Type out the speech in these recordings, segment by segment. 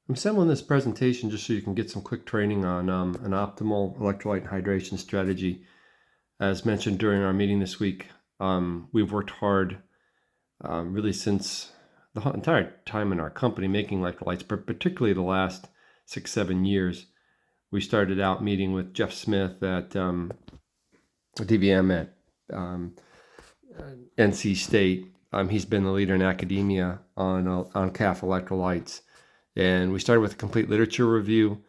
I'm assembling this presentation just so you can get some quick training on an optimal electrolyte hydration strategy. As mentioned during our meeting this week, we've worked hard really since the entire time in our company making electrolytes, but particularly the last 6-7 years. We started out meeting with Jeff Smith at DVM at NC State. He's been the leader in academia on calf electrolytes. And we started with a complete literature review,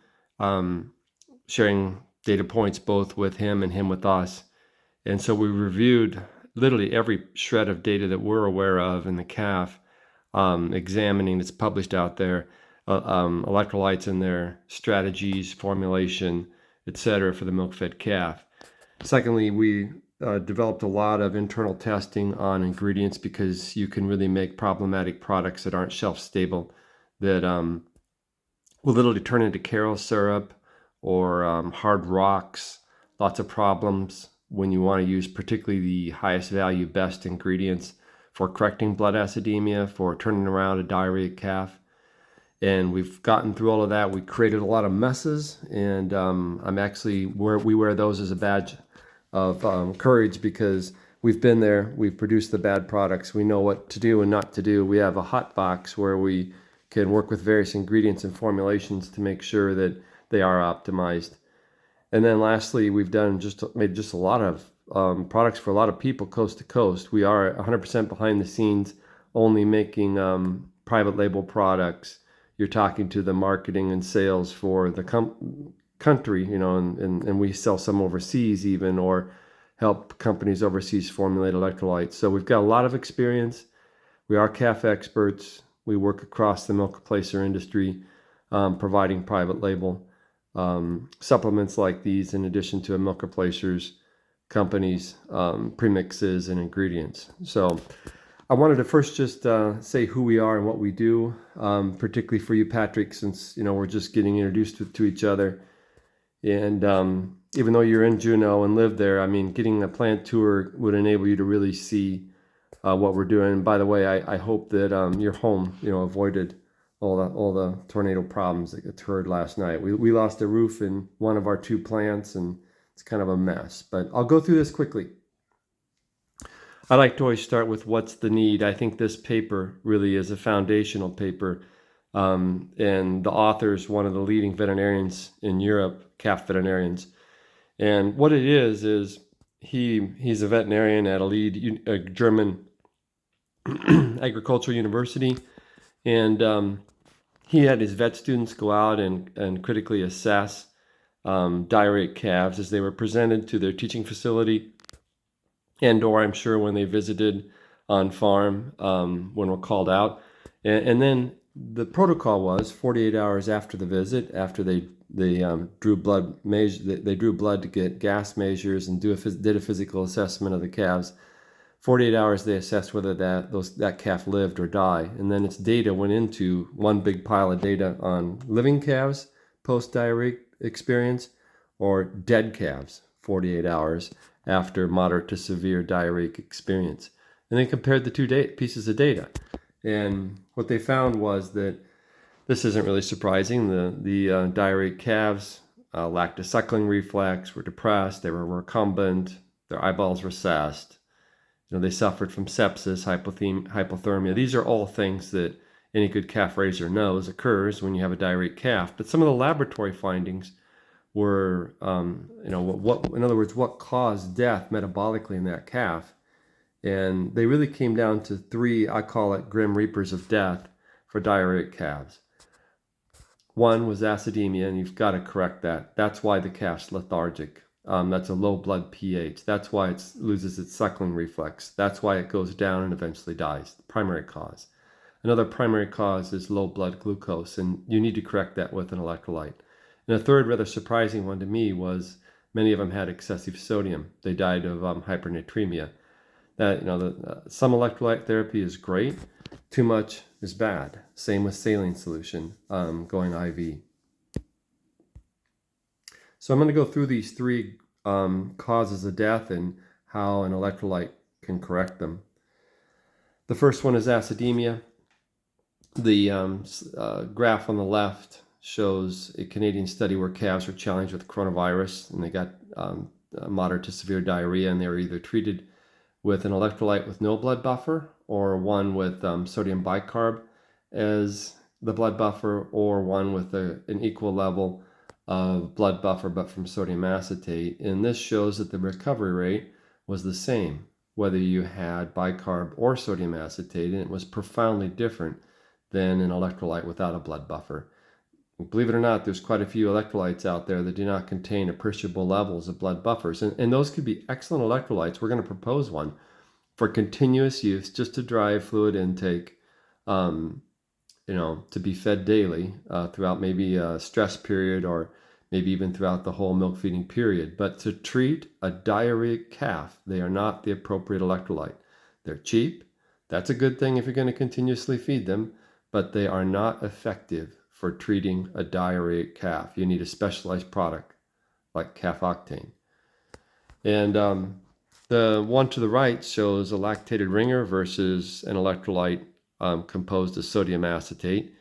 sharing data points both with him and him with us. And so we reviewed literally every shred of data that we're aware of in the calf, examining that's published out there, electrolytes and their strategies, formulation, etc. for the milk-fed calf. Secondly, we developed a lot of internal testing on ingredients because you can really make problematic products that aren't shelf stable, that will literally turn into Karo syrup or hard rocks. Lots of problems when you want to use particularly the highest value, best ingredients for correcting blood acidemia, for turning around a diarrheic calf. And we've gotten through all of that. We created a lot of messes, and I'm actually we wear those as a badge of courage because we've been there. We've produced the bad products. We know what to do and not to do. We have a hot box where we can work with various ingredients and formulations to make sure that they are optimized. And then lastly, we've made a lot of products for a lot of people coast to coast. We are 100% behind the scenes, only making private label products. You're talking to the marketing and sales for the country, and we sell some overseas even, or help companies overseas formulate electrolytes. So we've got a lot of experience. We are calf experts. We work across the milk replacer industry, providing private label supplements like these, in addition to milk replacers, companies, premixes, and ingredients. So I wanted to first just say who we are and what we do, particularly for you, Patrick, since we're just getting introduced to each other. And even though you're in Juneau and live there, I mean, getting a plant tour would enable you to really see what we're doing. And by the way, I hope that your home, avoided all the tornado problems that occurred last night. We lost a roof in one of our 2 plants, and it's kind of a mess. But I'll go through this quickly. I like to always start with what's the need. I think this paper really is a foundational paper. And the author is one of the leading veterinarians in Europe, calf veterinarians. And what it is he's a veterinarian at a German agricultural university, and he had his vet students go out and critically assess diarrheic calves as they were presented to their teaching facility, or I'm sure when they visited on farm, when we're called out. And then the protocol was 48 hours after the visit, after they drew blood to get gas measures and did a physical assessment of the calves. 48 hours they assessed whether that calf lived or died, and then its data went into one big pile of data on living calves post-diarrheic experience, or dead calves 48 hours after moderate to severe diarrheic experience. And they compared the 2 pieces of data. And what they found was that this isn't really surprising. The diarrheic calves lacked a suckling reflex, were depressed, they were recumbent, their eyeballs recessed. They suffered from sepsis, hypothermia. These are all things that any good calf raiser knows occurs when you have a diarrheic calf. But some of the laboratory findings were, in other words, what caused death metabolically in that calf. And they really came down to 3, I call it grim reapers of death for diarrheic calves. One was acidemia, and you've got to correct that. That's why the calf's lethargic. That's a low blood pH. That's why it loses its suckling reflex. That's why it goes down and eventually dies. The primary cause. Another primary cause is low blood glucose, and you need to correct that with an electrolyte. And a third rather surprising one to me was many of them had excessive sodium. They died of hypernatremia. Some electrolyte therapy is great. Too much is bad. Same with saline solution going IV. So I'm going to go through these 3 causes of death and how an electrolyte can correct them. The first one is acidemia. The graph on the left shows a Canadian study where calves were challenged with coronavirus, and they got moderate to severe diarrhea, and they were either treated with an electrolyte with no blood buffer, or one with sodium bicarb as the blood buffer, or one with an equal level of blood buffer but from sodium acetate. And this shows that the recovery rate was the same whether you had bicarb or sodium acetate, and it was profoundly different than an electrolyte without a blood buffer. Believe it or not, there's quite a few electrolytes out there that do not contain appreciable levels of blood buffers, and those could be excellent electrolytes. We're going to propose one for continuous use, just to drive fluid intake, to be fed daily throughout maybe a stress period, or maybe even throughout the whole milk feeding period. But to treat a diarrheic calf, they are not the appropriate electrolyte. They're cheap. That's a good thing if you're going to continuously feed them, but they are not effective for treating a diarrheic calf. You need a specialized product like Calf Octane. And the one to the right shows a lactated ringer versus an electrolyte composed of sodium acetate.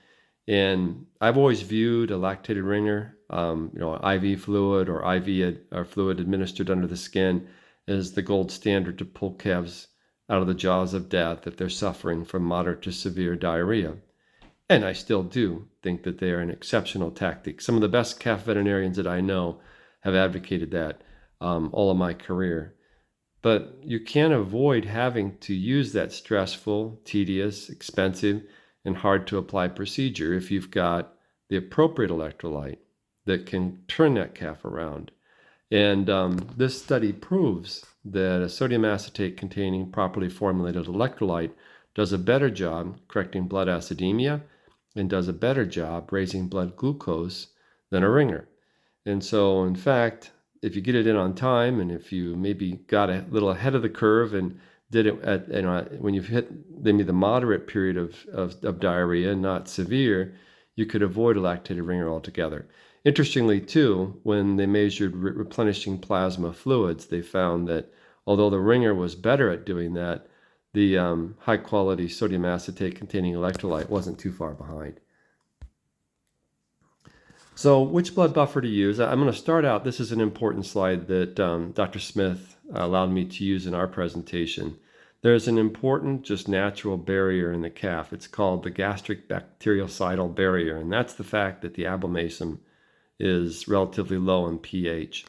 And I've always viewed a lactated ringer, IV fluid or IV or fluid administered under the skin, as the gold standard to pull calves out of the jaws of death if they're suffering from moderate to severe diarrhea. And I still do think that they are an exceptional tactic. Some of the best calf veterinarians that I know have advocated that all of my career. But you can't avoid having to use that stressful, tedious, expensive, and hard to apply procedure if you've got the appropriate electrolyte that can turn that calf around. And this study proves that a sodium acetate containing properly formulated electrolyte does a better job correcting blood acidemia and does a better job raising blood glucose than a ringer. And so, in fact, if you get it in on time, and if you maybe got a little ahead of the curve and did it at, when you've hit maybe the moderate period of diarrhea, not severe, you could avoid a lactated ringer altogether. Interestingly, too, when they measured replenishing plasma fluids, they found that although the ringer was better at doing that, the high-quality sodium acetate containing electrolyte wasn't too far behind. So which blood buffer to use? I'm going to start out, this is an important slide that Dr. Smith allowed me to use in our presentation. There's an important, just natural barrier in the calf. It's called the gastric bactericidal barrier, and that's the fact that the abomasum is relatively low in pH.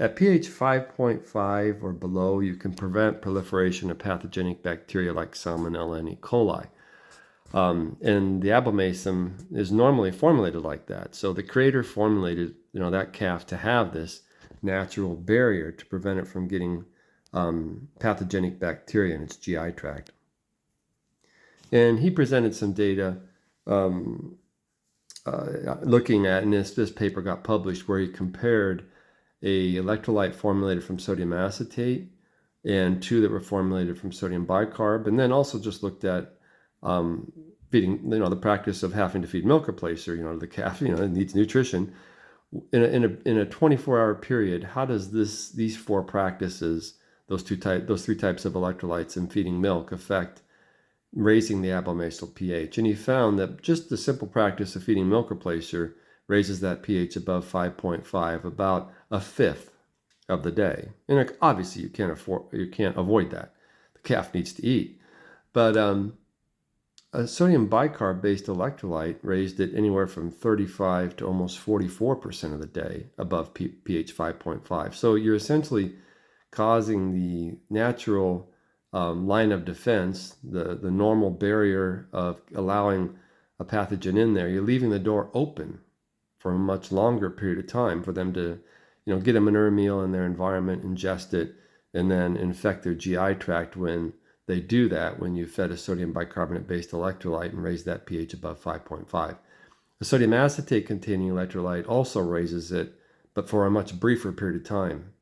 At pH 5.5 or below, you can prevent proliferation of pathogenic bacteria like Salmonella and E. coli. And the abomasum is normally formulated like that. So the creator formulated, that calf to have this natural barrier to prevent it from getting pathogenic bacteria in its GI tract. And he presented some data looking at, and this paper got published, where he compared a electrolyte formulated from sodium acetate and two that were formulated from sodium bicarb, and then also just looked at feeding, the practice of having to feed milk replacer, the calf, it needs nutrition. In a 24-hour period, how does these four practices, those three types of electrolytes in feeding milk, affect raising the abomasal pH? And he found that just the simple practice of feeding milk replacer raises that pH above 5.5 about a fifth of the day. And obviously you can't avoid that. The calf needs to eat. But a sodium bicarb-based electrolyte raised it anywhere from 35 to almost 44% of the day above pH 5.5. So you're essentially causing the natural line of defense, the normal barrier of allowing a pathogen in there. You're leaving the door open for a much longer period of time for them to, get a manure meal in their environment, ingest it, and then infect their GI tract when they do that, when you fed a sodium bicarbonate-based electrolyte and raise that pH above 5.5. The sodium acetate containing electrolyte also raises it, but for a much briefer period of time.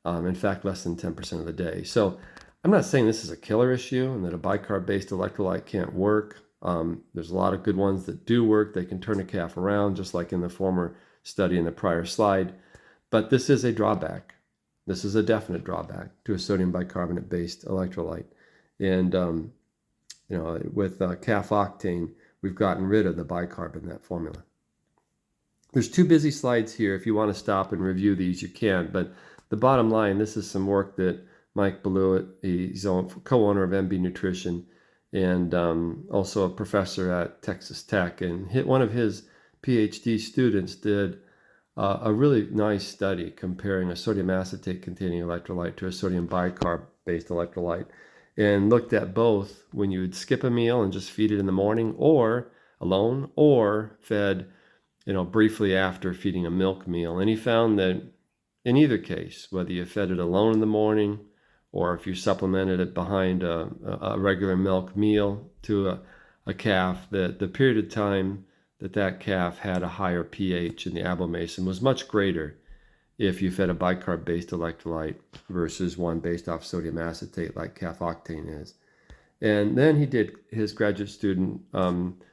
In fact, less than 10% of the day. So I'm not saying this is a killer issue and that a bicarb-based electrolyte can't work. There's a lot of good ones that do work. They can turn a calf around, just like in the former study in the prior slide. But this is a drawback. This is a definite drawback to a sodium bicarbonate-based electrolyte. And, with Calf Octane, we've gotten rid of the bicarb in that formula. There's two busy slides here. If you want to stop and review these, you can. But the bottom line, this is some work that Mike Beluit, he's co-owner of MB Nutrition, and also a professor at Texas Tech. And one of his PhD students did a really nice study comparing a sodium acetate containing electrolyte to a sodium bicarb based electrolyte, and looked at both when you would skip a meal and just feed it in the morning, or alone, or fed briefly after feeding a milk meal. And he found that in either case, whether you fed it alone in the morning or if you supplemented it behind a regular milk meal to a calf, that the period of time that calf had a higher pH in the abomasum was much greater if you fed a bicarb-based electrolyte versus one based off sodium acetate like Calf Octane is. And then he did, his graduate student,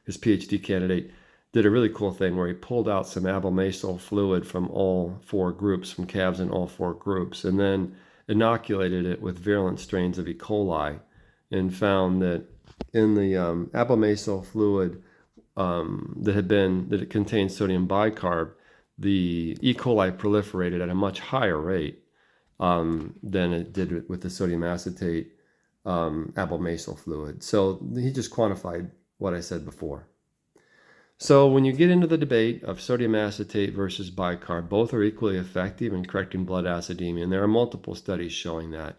his PhD candidate, did a really cool thing where he pulled out some abomasal fluid from all four groups, from calves in all four groups, and then inoculated it with virulent strains of E. coli, and found that in the abomasal fluid that it contained sodium bicarb, the E. coli proliferated at a much higher rate than it did with the sodium acetate abomasal fluid. So he just quantified what I said before. So when you get into the debate of sodium acetate versus bicarb, both are equally effective in correcting blood acidemia, and there are multiple studies showing that.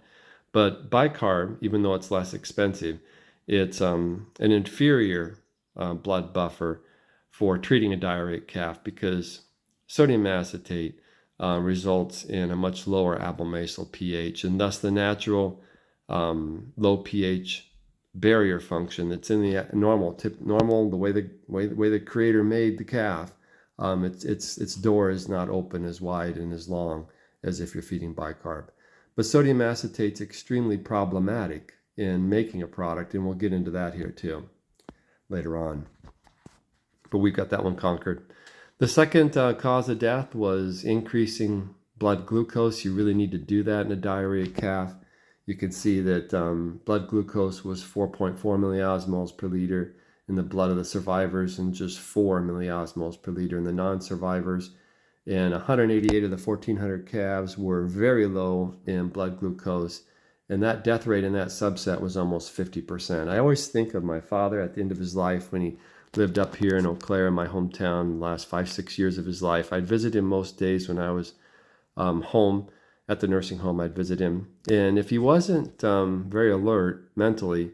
But bicarb, even though it's less expensive, it's an inferior blood buffer for treating a diarrheic calf, because sodium acetate results in a much lower abomasal pH, and thus the natural low pH barrier function that's in the normal the way the creator made the calf, its door is not open as wide and as long as if you're feeding bicarb. But sodium acetate's extremely problematic in making a product, and we'll get into that here too later on. But we've got that one conquered. The second cause of death was increasing blood glucose. You really need to do that in a diarrheic calf. You can see that blood glucose was 4.4 milliosmoles per liter in the blood of the survivors and just 4 milliosmoles per liter in the non-survivors. And 188 of the 1,400 calves were very low in blood glucose. And that death rate in that subset was almost 50%. I always think of my father at the end of his life when he lived up here in Eau Claire, in my hometown, the last 5-6 years of his life. I'd visit him most days when I was home. At the nursing home, I'd visit him. And if he wasn't very alert mentally,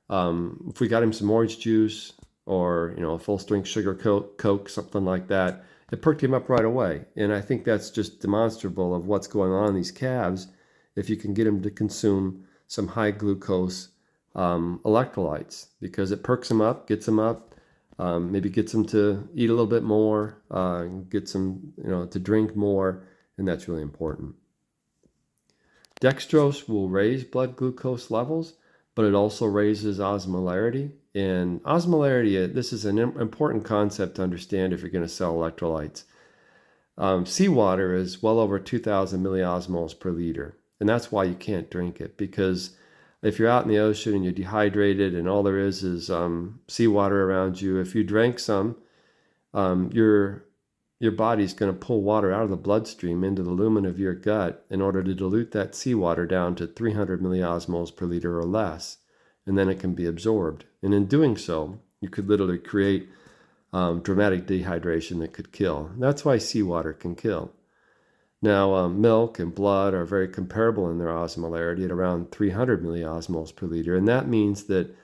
if we got him some orange juice or a full-strength sugar Coke, something like that, it perked him up right away. And I think that's just demonstrable of what's going on in these calves if you can get them to consume some high glucose electrolytes, because it perks them up, gets them up, maybe gets them to eat a little bit more, gets them to drink more, and that's really important. Dextrose will raise blood glucose levels, but it also raises osmolarity. And osmolarity, this is an important concept to understand if you're going to sell electrolytes. Seawater is well over 2,000 milliosmoles per liter, and that's why you can't drink it, because if you're out in the ocean and you're dehydrated and all there is seawater around you, if you drank some, your body's going to pull water out of the bloodstream into the lumen of your gut in order to dilute that seawater down to 300 milliosmoles per liter or less, and then it can be absorbed. And in doing so, you could literally create dramatic dehydration that could kill. That's why seawater can kill. Now, milk and blood are very comparable in their osmolarity at around 300 milliosmoles per liter, and that means that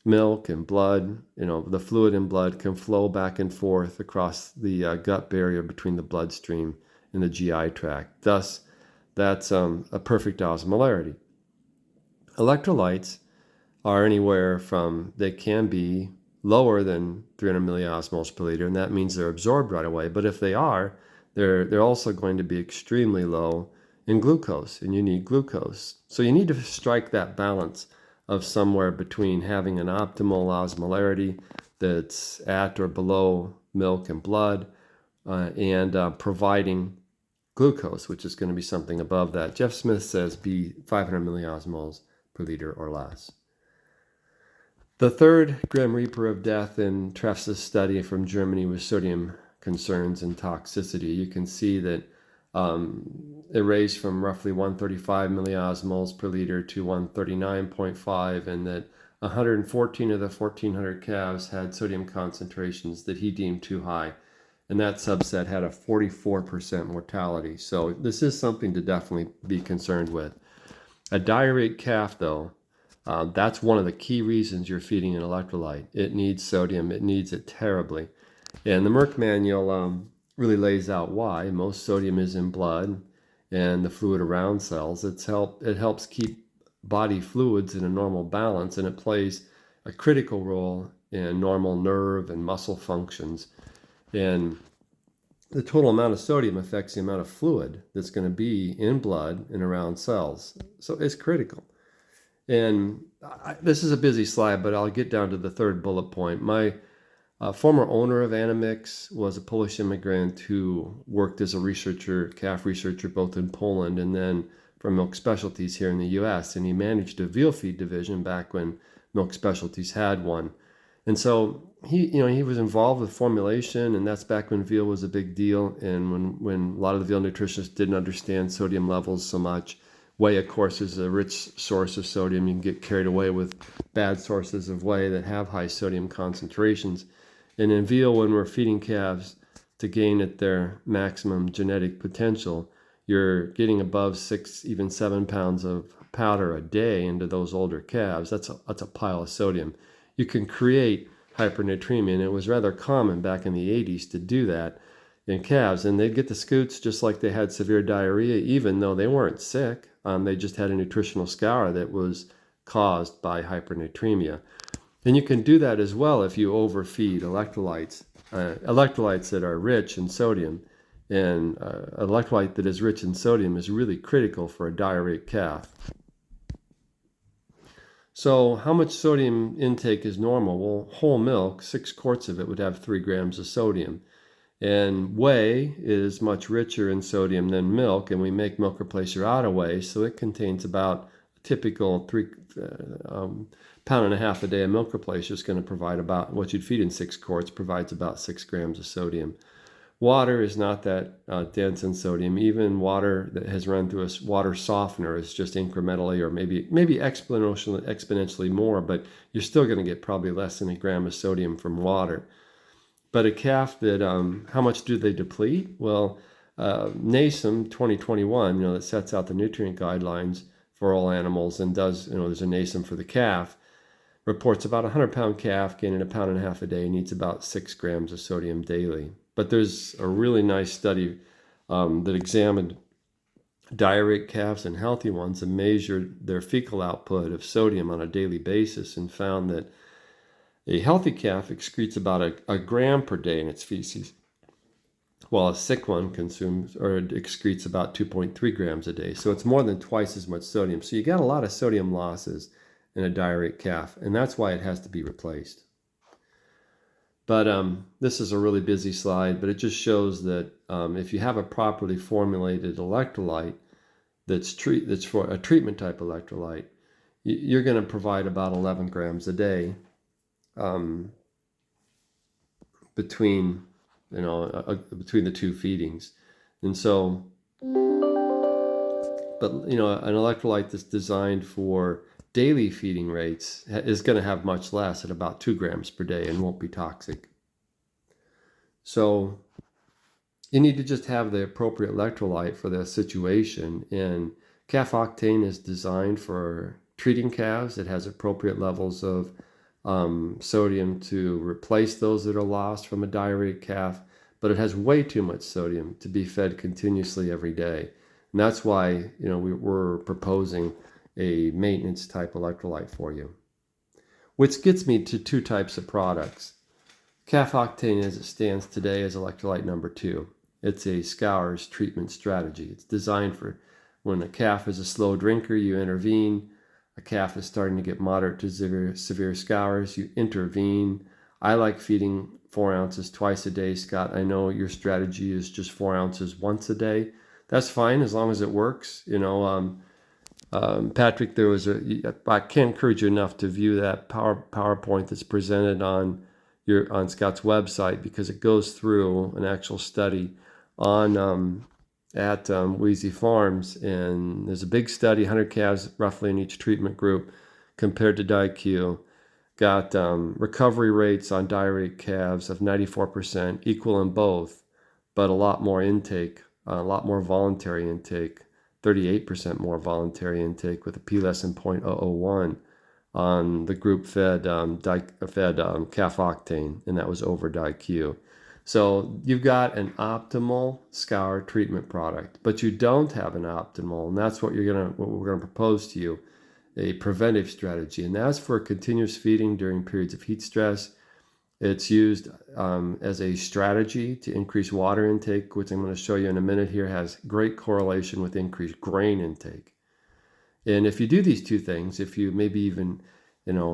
milk and blood, the fluid in blood can flow back and forth across the gut barrier between the bloodstream and the GI tract. Thus, that's a perfect osmolarity. Electrolytes are anywhere from, they can be lower than 300 milliosmoles per liter, and that means they're absorbed right away. But if they are, they're also going to be extremely low in glucose, and you need glucose. So you need to strike that balance of somewhere between having an optimal osmolarity that's at or below milk and blood, and providing glucose, which is going to be something above that. Jeff Smith says be 500 milliosmoles per liter or less. The third grim reaper of death in Treff's study from Germany was sodium concerns and toxicity. You can see that it raised from roughly 135 milliosmoles per liter to 139.5, and that 114 of the 1,400 calves had sodium concentrations that he deemed too high. And that subset had a 44% mortality. So this is something to definitely be concerned with. A diarrheic calf, though, that's one of the key reasons you're feeding an electrolyte. It needs sodium. It needs it terribly. And the Merck manual really lays out why. Most sodium is in blood and the fluid around cells. It helps keep body fluids in a normal balance, and it plays a critical role in normal nerve and muscle functions. And the total amount of sodium affects the amount of fluid that's going to be in blood and around cells. So it's critical. And this is a busy slide, but I'll get down to the third bullet point. My former owner of Animix was a Polish immigrant who worked as a researcher, calf researcher, both in Poland and then for Milk Specialties here in the US. And he managed a veal feed division back when Milk Specialties had one. And so he was involved with formulation, and that's back when veal was a big deal, and when a lot of the veal nutritionists didn't understand sodium levels so much. Whey, of course, is a rich source of sodium. You can get carried away with bad sources of whey that have high sodium concentrations. And in veal, when we're feeding calves to gain at their maximum genetic potential, you're getting above 6, even 7 pounds of powder a day into those older calves. That's a pile of sodium. You can create hypernatremia, and it was rather common back in the 80s to do that in calves, and they'd get the scoots just like they had severe diarrhea, even though they weren't sick. They just had a nutritional scour that was caused by hypernatremia. And you can do that as well if you overfeed electrolytes, electrolytes that are rich in sodium. And electrolyte that is rich in sodium is really critical for a diarrheic calf. So how much sodium intake is normal? Well, whole milk, 6 quarts of it would have 3 grams of sodium. And whey is much richer in sodium than milk, and we make milk replacer out of whey, so it contains about a typical 3.5 pound a day of milk replacer is going to provide about what you'd feed in 6 quarts, provides about 6 grams of sodium. Water is not that dense in sodium. Even water that has run through a water softener is just incrementally or maybe exponentially more, but you're still going to get probably less than a gram of sodium from water. But a calf that, how much do they deplete? Well, NASEM 2021, that sets out the nutrient guidelines for all animals and does, there's a NASEM for the calf, reports about a 100-pound calf gaining 1.5 pounds a day needs about 6 grams of sodium daily. But there's a really nice study that examined diarrheic calves and healthy ones and measured their fecal output of sodium on a daily basis and found that a healthy calf excretes about a gram per day in its feces, while a sick one consumes or excretes about 2.3 grams a day. So it's more than twice as much sodium. So you got a lot of sodium losses in a diarrheic calf, and that's why it has to be replaced. But this is a really busy slide, but it just shows that if you have a properly formulated electrolyte that's for a treatment type electrolyte, you're going to provide about 11 grams a day between the two feedings. And so, but an electrolyte that's designed for daily feeding rates is going to have much less at about 2 grams per day and won't be toxic. So you need to just have the appropriate electrolyte for the situation. And Calf Octane is designed for treating calves. It has appropriate levels of sodium to replace those that are lost from a diarrheic calf, but it has way too much sodium to be fed continuously every day. And that's why we're proposing a maintenance type electrolyte for you. Which gets me to 2 types of products. Calf Octane as it stands today is electrolyte number 2. It's a scours treatment strategy. It's designed for when a calf is a slow drinker, you intervene. A calf is starting to get moderate to severe scours, you intervene. I like feeding 4 ounces twice a day. Scott, I know your strategy is just 4 ounces once a day. That's fine as long as it works. Patrick, I can't encourage you enough to view that PowerPoint that's presented on Scott's website, because it goes through an actual study on at Wheezy Farms, and there's a big study, 100 calves roughly in each treatment group compared to DiQ. Got recovery rates on diuretic calves of 94%, equal in both, but a lot more intake, a lot more voluntary intake. 38% more voluntary intake with a P less than 0.001 on the group fed Calf Octane, and that was over DiQ. So you've got an optimal scour treatment product, but you don't have an optimal, and that's what we're gonna propose to you, a preventive strategy, and that's for continuous feeding during periods of heat stress. It's used as a strategy to increase water intake, which I'm going to show you in a minute here, has great correlation with increased grain intake. And if you do these two things, if you maybe even,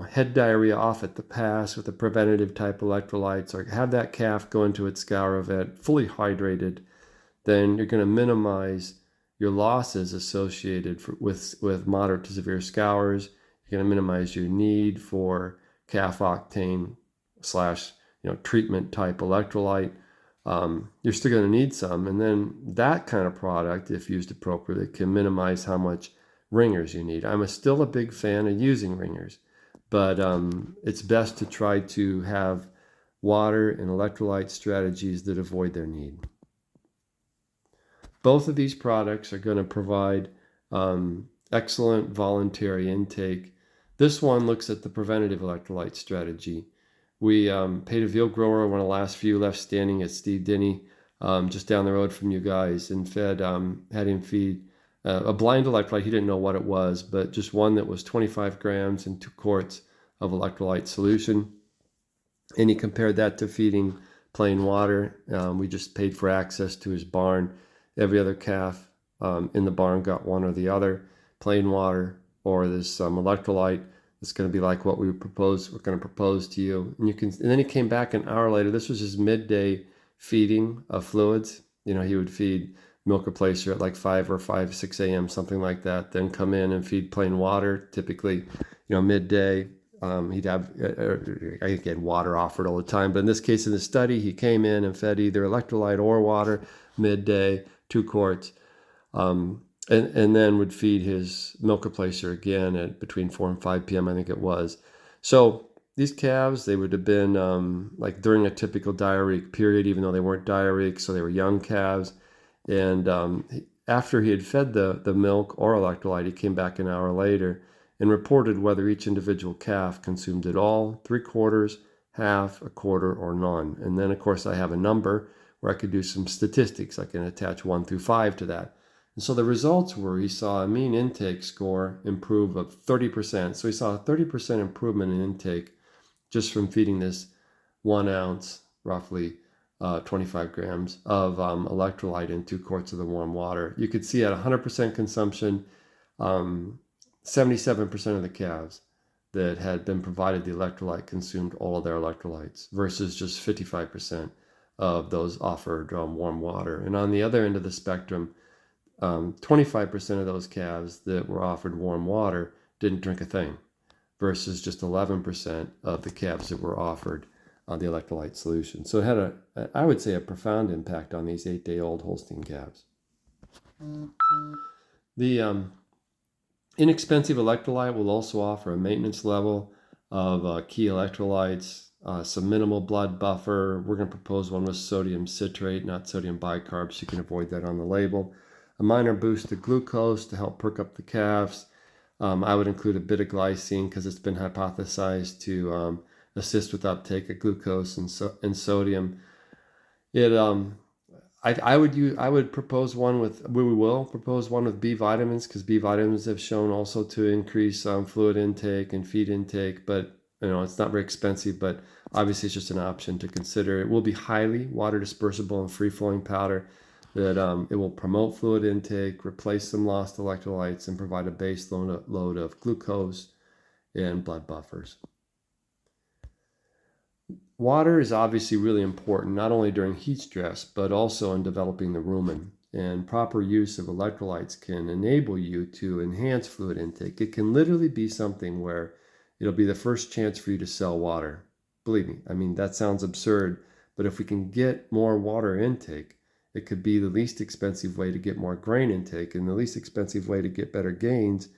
head diarrhea off at the pass with a preventative type electrolytes, or have that calf go into its scour event fully hydrated, then you're going to minimize your losses associated with moderate to severe scours. You're going to minimize your need for Calf Octane / treatment type electrolyte. You're still going to need some, and then that kind of product, if used appropriately, can minimize how much ringers you need. I'm still a big fan of using ringers, but it's best to try to have water and electrolyte strategies that avoid their need. Both of these products are going to provide excellent voluntary intake. This one looks at the preventative electrolyte strategy. We paid a veal grower, one of the last few left standing at Steve Denny, just down the road from you guys, and had him feed a blind electrolyte. He didn't know what it was, but just one that was 25 grams and 2 quarts of electrolyte solution. And he compared that to feeding plain water. We just paid for access to his barn. Every other calf in the barn got one or the other, plain water or this electrolyte. It's going to be like what we're going to propose to you. And then he came back an hour later. This was his midday feeding of fluids. He would feed milk replacer at like 6 a.m., something like that. Then come in and feed plain water, typically, midday. He'd have, I think he had water offered all the time. But in this case, in the study, he came in and fed either electrolyte or water midday, 2 quarts. And then would feed his milk replacer again at between 4 and 5 p.m., I think it was. So these calves, they would have been like during a typical diuretic period, even though they weren't diuretic, so they were young calves. And after he had fed the milk or electrolyte, he came back an hour later and reported whether each individual calf consumed it all, 3/4, half, a quarter, or none. And then, of course, I have a number where I could do some statistics. I can attach 1 through 5 to that. And so the results were he saw a mean intake score improve of 30%. So he saw a 30% improvement in intake just from feeding this 1 ounce, roughly 25 grams of electrolyte in 2 quarts of the warm water. You could see at 100% consumption, 77% of the calves that had been provided the electrolyte consumed all of their electrolytes versus just 55% of those offered warm water. And on the other end of the spectrum, 25% of those calves that were offered warm water didn't drink a thing versus just 11% of the calves that were offered the electrolyte solution. So it had I would say a profound impact on these 8-day-old Holstein calves. The inexpensive electrolyte will also offer a maintenance level of key electrolytes, some minimal blood buffer. We're going to propose one with sodium citrate, not sodium bicarb, so you can avoid that on the label. A minor boost of glucose to help perk up the calves. I would include a bit of glycine because it's been hypothesized to assist with uptake of glucose and sodium. I would propose one with, we will propose one with B vitamins, because B vitamins have shown also to increase fluid intake and feed intake, but it's not very expensive, but obviously it's just an option to consider. It will be highly water dispersible and free-flowing powder that it will promote fluid intake, replace some lost electrolytes, and provide a base load of glucose and blood buffers. Water is obviously really important, not only during heat stress, but also in developing the rumen. and proper use of electrolytes can enable you to enhance fluid intake. It can literally be something where it'll be the first chance for you to sell water. Believe me, I mean, that sounds absurd, but if we can get more water intake, it could be the least expensive way to get more grain intake, and the least expensive way to get better gains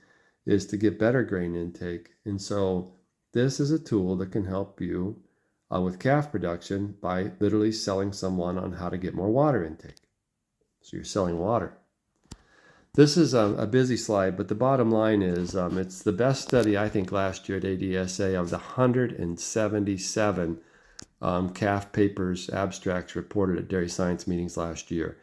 is to get better grain intake. And so this is a tool that can help you with calf production by literally selling someone on how to get more water intake. So you're selling water. This is a busy slide, but the bottom line is it's the best study, I think, last year at ADSA of the 177 calf papers, abstracts reported at dairy science meetings last year.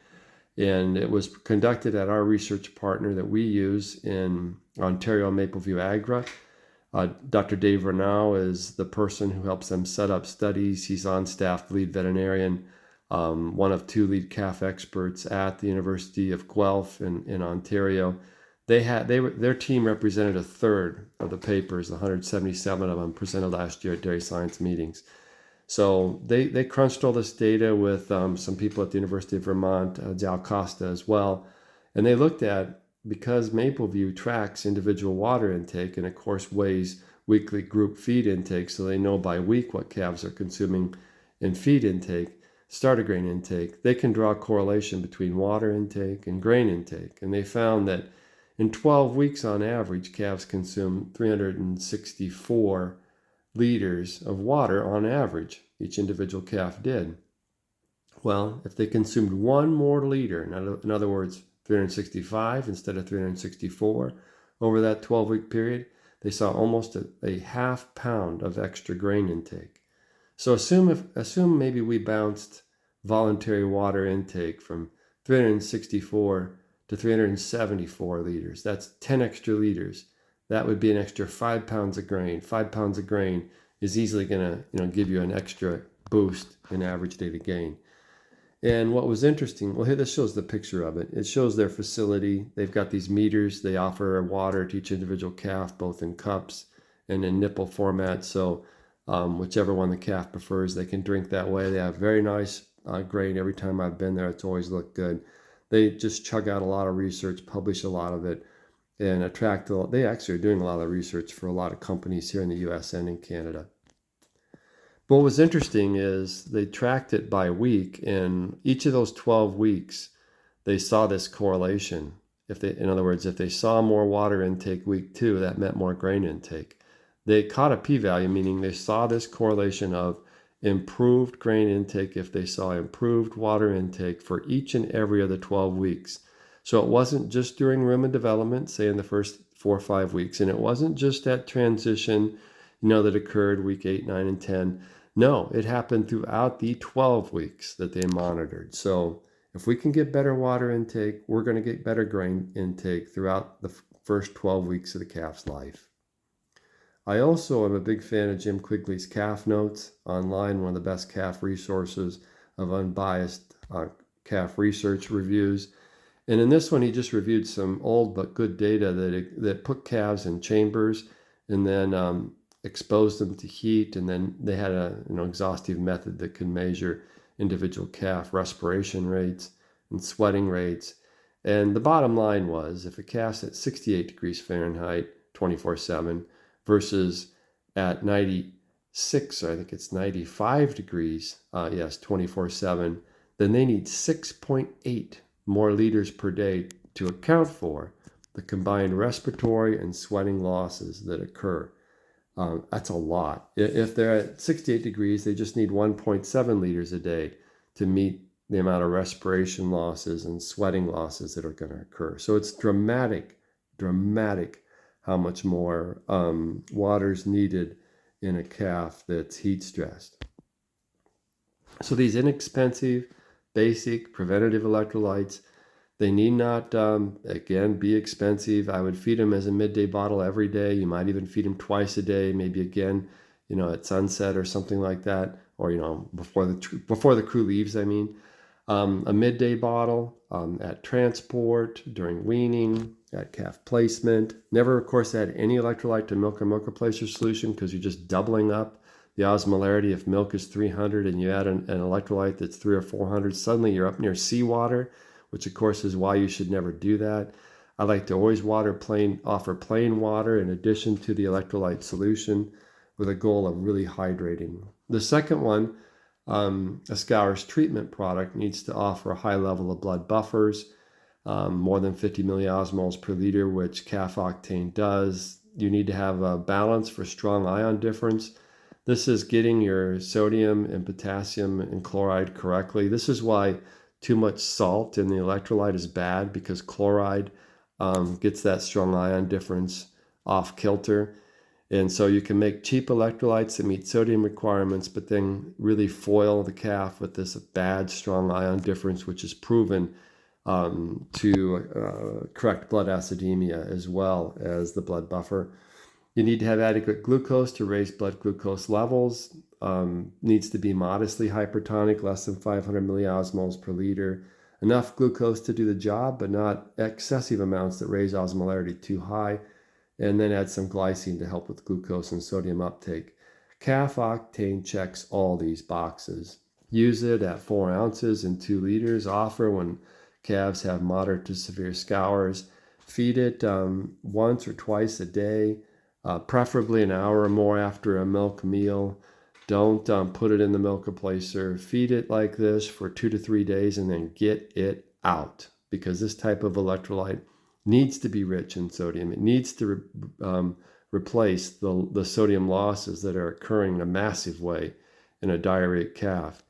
And it was conducted at our research partner that we use in Ontario Mapleview Agra. Dr. Dave Renaud is the person who helps them set up studies. He's on staff, lead veterinarian, one of 2 lead calf experts at the University of Guelph in Ontario. Their team represented a third of the papers, 177 of them presented last year at dairy science meetings. So they crunched all this data with some people at the University of Vermont, Zal Costa as well, and they looked at, because Mapleview tracks individual water intake and of course weighs weekly group feed intake, so they know by week what calves are consuming in feed intake, starter grain intake, they can draw a correlation between water intake and grain intake. And they found that in 12 weeks on average, calves consume 364 liters of water on average. Each individual calf did. Well, if they consumed 1 more liter, in other words, 365 instead of 364 over that 12-week period, they saw almost a half pound of extra grain intake. So assume maybe we bounced voluntary water intake from 364 to 374 liters. That's 10 extra liters. That would be an extra 5 pounds of grain. 5 pounds of grain is easily going to give you an extra boost in average daily gain. And what was interesting, well, here this shows the picture of it. It shows their facility. They've got these meters. They offer water to each individual calf, both in cups and in nipple format. So whichever one the calf prefers, they can drink that way. They have very nice grain. Every time I've been there, it's always looked good. They just chug out a lot of research, publish a lot of it, and they actually are doing a lot of research for a lot of companies here in the US and in Canada. But what was interesting is they tracked it by week, and each of those 12 weeks, they saw this correlation. In other words, if they saw more water intake week 2, that meant more grain intake. They caught a p-value, meaning they saw this correlation of improved grain intake if they saw improved water intake for each and every of the 12 weeks. So it wasn't just during rumen development, say in the first 4 or 5 weeks, and it wasn't just that transition, that occurred week 8, 9, and 10. No, it happened throughout the 12 weeks that they monitored. So if we can get better water intake, we're going to get better grain intake throughout the first 12 weeks of the calf's life. I also am a big fan of Jim Quigley's Calf Notes online, one of the best calf resources of unbiased calf research reviews. And in this one, he just reviewed some old but good data that put calves in chambers and then exposed them to heat. And then they had an exhaustive method that can measure individual calf respiration rates and sweating rates. And the bottom line was, if a calf's at 68 degrees Fahrenheit 24/7 versus at 96, or I think it's 95 degrees, 24/7, then they need 6.8 more liters per day to account for the combined respiratory and sweating losses that occur. That's a lot. If they're at 68 degrees, they just need 1.7 liters a day to meet the amount of respiration losses and sweating losses that are going to occur. So it's dramatic how much more water is needed in a calf that's heat stressed. So these inexpensive, basic, preventative electrolytes, they need not, again, be expensive. I would feed them as a midday bottle every day. You might even feed them twice a day, maybe again, at sunset or something like that, or, before the crew leaves, a midday bottle at transport, during weaning, at calf placement. Never, of course, add any electrolyte to milk or milk replacer solution, because you're just doubling up the osmolarity. If milk is 300 and you add an electrolyte that's 300 or 400, suddenly you're up near seawater, which of course is why you should never do that. I like to always offer plain water in addition to the electrolyte solution with a goal of really hydrating. The second one, a scour's treatment product, needs to offer a high level of blood buffers, more than 50 milliosmoles per liter, which Calf Octane does. You need to have a balance for strong ion difference. This is getting your sodium and potassium and chloride correctly. This is why too much salt in the electrolyte is bad, because chloride gets that strong ion difference off kilter. And so you can make cheap electrolytes that meet sodium requirements, but then really foil the calf with this bad strong ion difference, which is proven to correct blood acidemia as well as the blood buffer. You need to have adequate glucose to raise blood glucose levels. Needs to be modestly hypertonic, less than 500 milliosmoles per liter. Enough glucose to do the job, but not excessive amounts that raise osmolarity too high. And then add some glycine to help with glucose and sodium uptake. Calf Octane checks all these boxes. Use it at 4 ounces in 2 liters. Offer when calves have moderate to severe scours. Feed it once or twice a day, preferably an hour or more after a milk meal. Don't put it in the milk replacer. Feed it like this for 2 to 3 days and then get it out, because this type of electrolyte needs to be rich in sodium. It needs to replace the sodium losses that are occurring in a massive way in a diarrheic calf.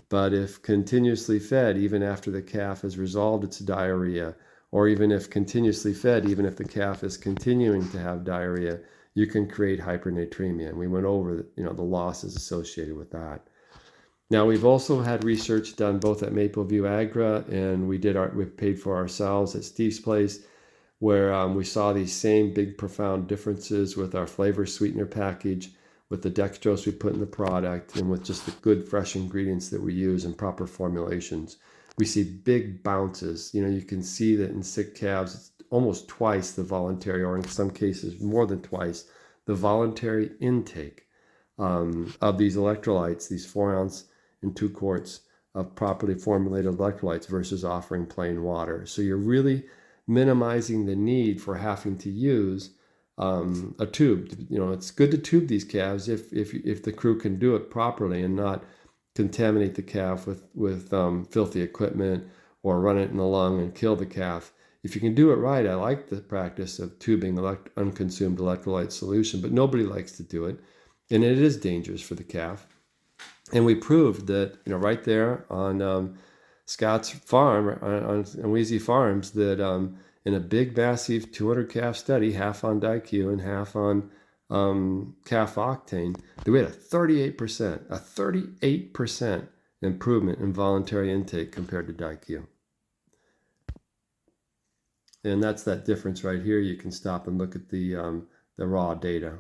But if continuously fed, even after the calf has resolved its diarrhea, or even if continuously fed, even if the calf is continuing to have diarrhea, you can create hypernatremia. And we went over the losses associated with that. Now, we've also had research done both at Mapleview Agra, and we paid for ourselves at Steve's place, where we saw these same big profound differences with our flavor sweetener package, with the dextrose we put in the product, and with just the good fresh ingredients that we use and proper formulations. We see big bounces. You can see that in sick calves, it's almost twice the voluntary, or in some cases more than twice, the voluntary intake of these electrolytes, these 4 ounce and 2 quarts of properly formulated electrolytes versus offering plain water. So you're really minimizing the need for having to use a tube. It's good to tube these calves if the crew can do it properly and not contaminate the calf with filthy equipment or run it in the lung and kill the calf. If you can do it right, I like the practice of tubing unconsumed electrolyte solution, but nobody likes to do it, and it is dangerous for the calf. And we proved that, right there on Scott's farm, on Wheezy Farms, that in a big, massive 200 calf study, half on DiQ and half on Calf Octane, that we had a 38% improvement in voluntary intake compared to DiQ. And that's that difference right here. You can stop and look at the raw data.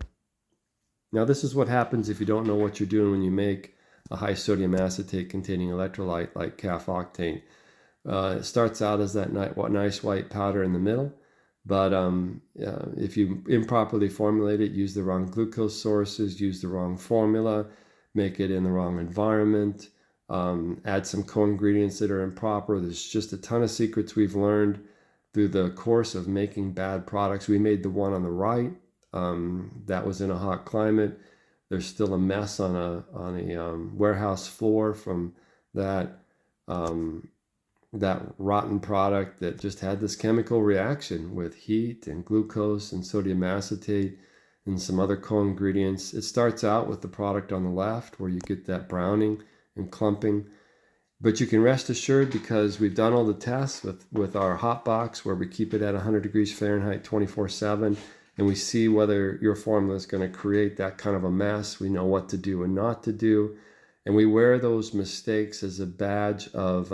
Now, this is what happens if you don't know what you're doing when you make a high sodium acetate containing electrolyte like Calf Octane. It starts out as that nice white powder in the middle, but if you improperly formulate it, use the wrong glucose sources, use the wrong formula, make it in the wrong environment, add some co-ingredients that are improper. There's just a ton of secrets we've learned through the course of making bad products. We made the one on the right. That was in a hot climate. There's still a mess on a warehouse floor from that rotten product that just had this chemical reaction with heat and glucose and sodium acetate and some other co-ingredients. It starts out with the product on the left where you get that browning and clumping. But you can rest assured, because we've done all the tests with our hot box where we keep it at 100 degrees Fahrenheit 24/7, and we see whether your formula is going to create that kind of a mess. We know what to do and not to do. And we wear those mistakes as a badge of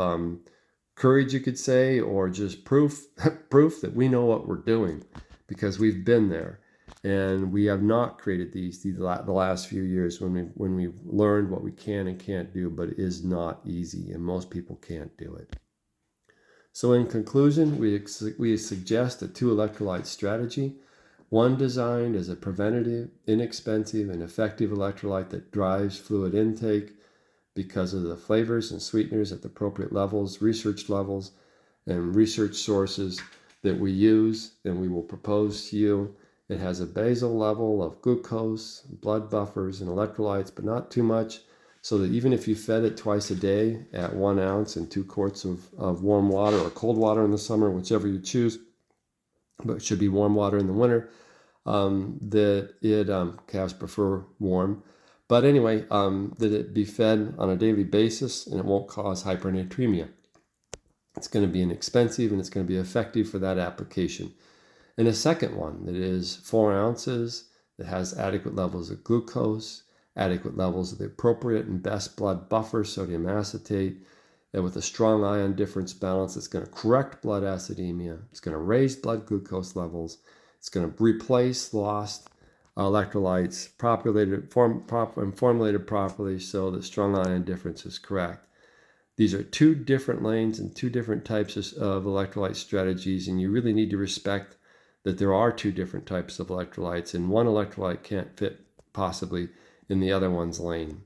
courage, you could say, or just proof that we know what we're doing, because we've been there. And we have not created the last few years when we learned what we can and can't do, but it is not easy, and most people can't do it. So in conclusion, we suggest a 2 electrolyte strategy, one designed as a preventative, inexpensive, and effective electrolyte that drives fluid intake because of the flavors and sweeteners at the appropriate levels, research levels, and research sources that we use and we will propose to you. It has a basal level of glucose, blood buffers, and electrolytes, but not too much, so that even if you fed it twice a day at 1 ounce and 2 quarts of warm water or cold water in the summer, whichever you choose, but it should be warm water in the winter, calves prefer warm. But anyway, that it be fed on a daily basis and it won't cause hypernatremia. It's going to be inexpensive and it's going to be effective for that application. And a second one that is 4 ounces, that has adequate levels of glucose, adequate levels of the appropriate and best blood buffer, sodium acetate, and with a strong ion difference balance, it's going to correct blood acidemia. It's going to raise blood glucose levels. It's going to replace lost electrolytes, formulated properly so that strong ion difference is correct. These are 2 different lanes and 2 different types of electrolyte strategies, and you really need to respect that there are 2 different types of electrolytes, and one electrolyte can't fit possibly in the other one's lane.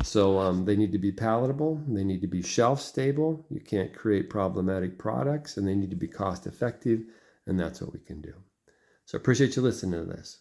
So they need to be palatable, they need to be shelf stable, you can't create problematic products, and they need to be cost effective, and that's what we can do. So I appreciate you listening to this.